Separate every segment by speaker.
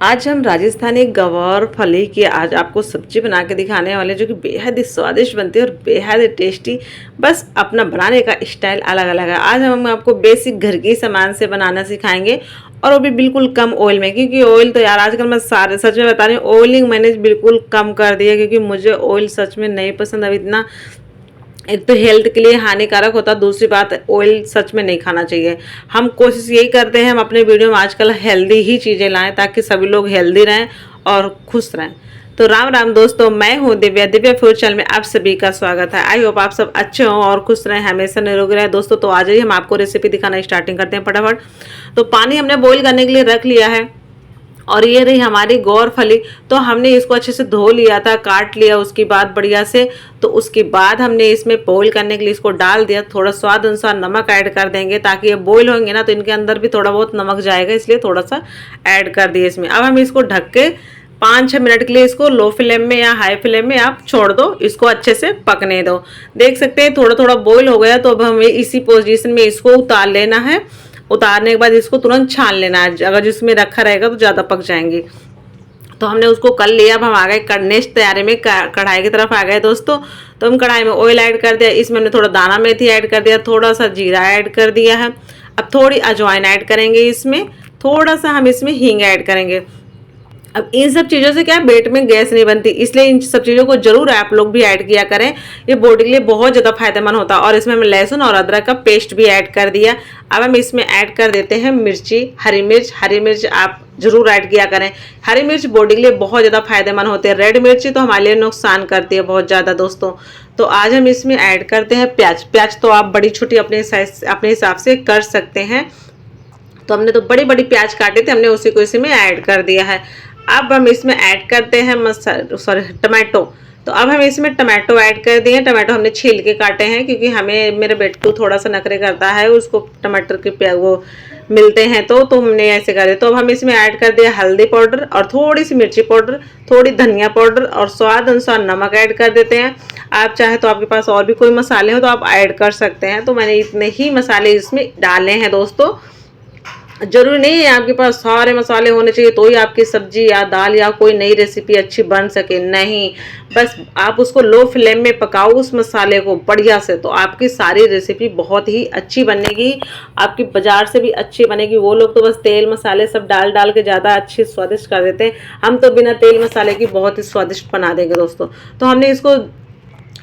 Speaker 1: आज हम राजस्थानी गवार फली की आज आपको सब्जी बना के दिखाने वाले, जो कि बेहद ही स्वादिष्ट बनती है और बेहद ही टेस्टी। बस अपना बनाने का स्टाइल अलग अलग है। आज हम आपको बेसिक घर की सामान से बनाना सिखाएंगे, और वो भी बिल्कुल कम ऑयल में। क्योंकि ऑयल तो यार आजकल मैं सारे सच में बता रही हूँ, ऑयलिंग मैंने बिल्कुल कम कर दिया, क्योंकि मुझे ऑयल सच में नहीं पसंद। अब इतना एक तो हेल्थ के लिए हानिकारक होता है, दूसरी बात ऑयल सच में नहीं खाना चाहिए। हम कोशिश यही करते हैं, हम अपने वीडियो में आजकल हेल्दी ही चीज़ें लाएं, ताकि सभी लोग हेल्दी रहें और खुश रहें। तो राम राम दोस्तों, मैं हूं दिव्या। दिव्या फूड चैनल में आप सभी का स्वागत है। आई होप आप सब अच्छे हों और खुश रहें, हमेशा निरोगी रहें। दोस्तों तो आ जाइए, हम आपको रेसिपी दिखाना स्टार्टिंग करते हैं फटाफट। तो पानी हमने बॉईल करने के लिए रख लिया है, और ये रही हमारी गौर फली। तो हमने इसको अच्छे से धो लिया था, काट लिया उसके बाद बढ़िया से। तो उसके बाद हमने इसमें बॉईल करने के लिए इसको डाल दिया। थोड़ा स्वाद अनुसार नमक ऐड कर देंगे, ताकि ये बॉईल होंगे ना तो इनके अंदर भी थोड़ा बहुत नमक जाएगा, इसलिए थोड़ा सा ऐड कर दिए इसमें। अब हम इसको ढक के 5-6 मिनट के लिए इसको लो फ्लेम में या हाई फ्लेम में आप छोड़ दो, इसको अच्छे से पकने दो। देख सकते हैं थोड़ा थोड़ा बॉईल हो गया, तो अब हमें इसी पोजीशन में इसको उतार लेना है। उतारने के बाद इसको तुरंत छान लेना है, अगर जिसमें रखा रहेगा तो ज़्यादा पक जाएंगी। तो हमने उसको कर लिया। अब हम आ गए नेक्स्ट तैयारी में, कढ़ाई की तरफ आ गए दोस्तों। तो हम कढ़ाई में ऑयल ऐड कर दिया, इसमें हमने थोड़ा दाना मेथी ऐड कर दिया, थोड़ा सा जीरा ऐड कर दिया है। अब थोड़ी अजवाइन ऐड करेंगे इसमें, थोड़ा सा हम इसमें हींग ऐड करेंगे। अब इन सब चीज़ों से क्या है, पेट में गैस नहीं बनती, इसलिए इन सब चीज़ों को जरूर आप लोग भी ऐड किया करें। ये बॉडी के लिए बहुत ज़्यादा फायदेमंद होता है। और इसमें हमने लहसुन और अदरक का पेस्ट भी ऐड कर दिया। अब हम इसमें ऐड कर देते हैं मिर्ची, हरी मिर्च। हरी मिर्च आप जरूर ऐड किया करें। हरी मिर्च बॉडी के लिए बहुत ज़्यादा फायदेमंद होते हैं। रेड मिर्ची तो हमारे लिए नुकसान करती है बहुत ज़्यादा दोस्तों। तो आज हम इसमें ऐड करते हैं प्याज। प्याज तो आप बड़ी छोटी अपने साइज अपने हिसाब से कर सकते हैं। तो हमने तो बड़ी बड़ी प्याज काटे थे, हमने उसी को इसमें ऐड कर दिया है। अब हम इसमें ऐड करते हैं टमाटो। तो अब हम इसमें टमाटो ऐड कर दिए। टमाटो हमने छील के काटे हैं, क्योंकि हमें मेरे बेटू थोड़ा सा नखरे करता है, उसको टमाटर के वो मिलते हैं तो हमने ऐसे कर दिया। तो अब हम इसमें ऐड कर दिया हल्दी पाउडर और थोड़ी सी मिर्ची पाउडर, थोड़ी धनिया पाउडर, और स्वाद अनुसार नमक ऐड कर देते हैं। आप चाहे तो आपके पास और भी कोई मसाले हो तो आप ऐड कर सकते हैं। तो मैंने इतने ही मसाले इसमें डाले हैं दोस्तों। जरूरी नहीं है आपके पास सारे मसाले होने चाहिए तो ही आपकी सब्जी या दाल या कोई नई रेसिपी अच्छी बन सके, नहीं। बस आप उसको लो फ्लेम में पकाओ उस मसाले को बढ़िया से, तो आपकी सारी रेसिपी बहुत ही अच्छी बनेगी, आपकी बाजार से भी अच्छी बनेगी। वो लोग तो बस तेल मसाले सब डाल डाल के ज़्यादा अच्छी स्वादिष्ट कर देते हैं, हम तो बिना तेल मसाले की बहुत ही स्वादिष्ट बना देंगे दोस्तों। तो हमने इसको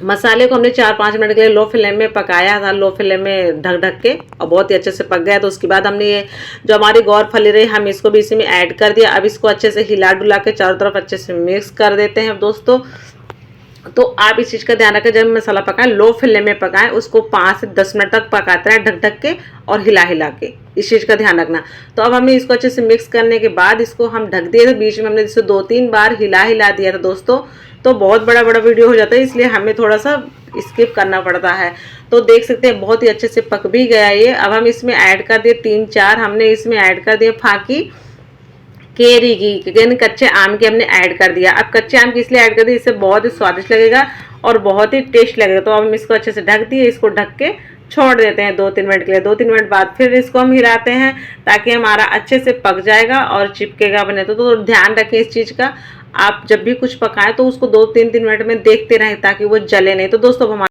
Speaker 1: मसाले को हमने 4-5 मिनट के लिए लो फ्लेम में पकाया था, लो फ्लेम में ढक ढक के, और बहुत ही अच्छे से पक गया। तो उसके बाद हमने ये जो हमारी गौर फली रही, हम इसको भी इसी में ऐड कर दिया। अब इसको अच्छे से हिला डुला के चारों तरफ अच्छे से मिक्स कर देते हैं दोस्तों। तो आप इस चीज़ का ध्यान रखें, जब मसाला पकाएं लो फ्लेम में पकाएं, उसको 5 से 10 मिनट तक पकाते रहें ढक ढक के और हिला हिला के, इस चीज़ का ध्यान रखना। तो अब हमने इसको अच्छे से मिक्स करने के बाद इसको हम ढक दिए थे। बीच में हमने इसे 2-3 बार हिला दिया था दोस्तों। तो बहुत बड़ा बड़ा वीडियो हो जाता है, इसलिए हमें थोड़ा सा स्किप करना पड़ता है। तो देख सकते हैं बहुत ही अच्छे से पक भी गया ये। अब हम इसमें ऐड कर दिए 3-4 हमने इसमें ऐड कर दिए फाकी केरी की, यानी कच्चे आम की हमने ऐड कर दिया। अब कच्चे आम की इसलिए ऐड कर दिया, इससे बहुत ही स्वादिष्ट लगेगा और बहुत ही टेस्ट लगेगा। तो अब हम इसको अच्छे से ढक दिए, इसको ढक के छोड़ देते हैं 2-3 मिनट के लिए। 2-3 मिनट बाद फिर इसको हम हिलाते हैं, ताकि हमारा अच्छे से पक जाएगा और चिपकेगा बने। तो ध्यान रखें इस चीज़ का, आप जब भी कुछ पकाएं तो उसको 2-3 मिनट में देखते रहें, ताकि वो जले नहीं। तो दोस्तों हमारा